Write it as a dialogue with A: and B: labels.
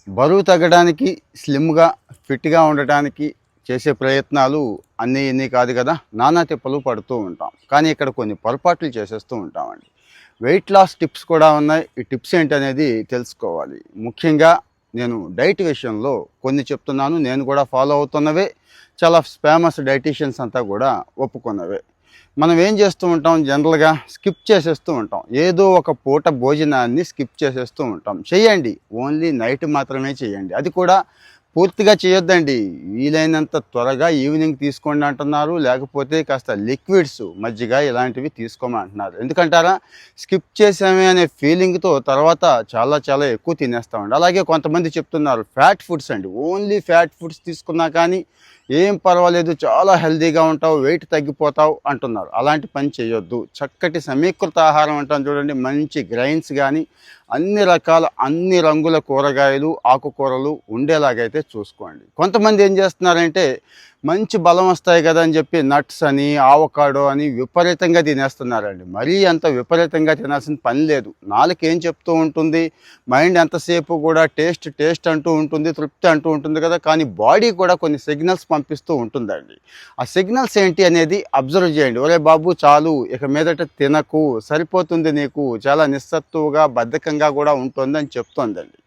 A: బరువు తగ్గడానికి, స్లిమ్‌గా, ఫిట్‌గా ఉండటానికి చేసే ప్రయత్నాలు అన్నీ ఇన్ని కాదు కదా! నానా తిప్పలు పడుతూ ఉంటాం. కానీ ఇక్కడ కొన్ని పొరపాట్లు చేసేస్తూ ఉంటామండి. వెయిట్ లాస్ టిప్స్ కూడా ఉన్నాయి. ఈ టిప్స్ ఏంటనేది తెలుసుకోవాలి. ముఖ్యంగా నేను డైట్ విషయంలో కొన్ని చెప్తున్నాను. నేను కూడా ఫాలో అవుతున్నవే. చాలా ఫేమస్ డైటీషియన్స్ అంతా కూడా ఒప్పుకున్నవే. మనం ఏం చేస్తూ ఉంటాం జనరల్‌గా స్కిప్ చేసేస్తూ ఉంటాం. ఏదో ఒక పూట భోజనాన్ని స్కిప్ చేసేస్తూ ఉంటాం. చెయ్యండి. ఓన్లీ నైట్ మాత్రమే చేయండి. అది కూడా పూర్తిగా చేయొద్దండి. వీలైనంత త్వరగా ఈవినింగ్ తీసుకోండి అంటున్నారు. లేకపోతే కాస్త లిక్విడ్స్ మజ్జిగ ఇలాంటివి తీసుకోమంటున్నారు. ఎందుకంటారా? స్కిప్ చేసామే అనే ఫీలింగ్‌తో తర్వాత చాలా చాలా ఎక్కువ తినేస్తామండి. అలాగే కొంతమంది చెప్తున్నారు ఫ్యాట్ ఫుడ్స్ అండి. ఓన్లీ ఫ్యాట్ ఫుడ్స్ తీసుకున్నా కానీ ఏం పర్వాలేదు, చాలా హెల్తీగా ఉంటావు, వెయిట్ తగ్గిపోతావు అంటున్నారు. అలాంటి పని చేయొద్దు. చక్కటి సమీకృత ఆహారం అంటాం చూడండి. మంచి గ్రైన్స్ కానీ అన్ని రకాల అన్ని రంగుల కూరగాయలు, ఆకుకూరలు ఉండేలాగైతే చూసుకోండి. కొంతమంది ఏం చేస్తున్నారంటే మంచి బలం వస్తాయి కదా అని చెప్పి నట్స్ అని, ఆవకాడో అని విపరీతంగా తినేస్తున్నారండి. మరీ అంత విపరీతంగా తినాల్సిన పని లేదు. నాలుక ఏం చెప్తూ ఉంటుంది, మైండ్ ఎంతసేపు కూడా టేస్ట్ టేస్ట్ అంటూ ఉంటుంది, తృప్తి అంటూ ఉంటుంది కదా. కానీ బాడీ కూడా కొన్ని సిగ్నల్స్ పంపిస్తూ ఉంటుందండి. ఆ సిగ్నల్స్ ఏంటి అనేది అబ్జర్వ్ చేయండి. ఒరే బాబు చాలు, ఇక మీదట తినకు, సరిపోతుంది నీకు, చాలా నిస్సత్తువుగా బద్ధకంగా కూడా ఉంటుంది అని చెప్తోందండి.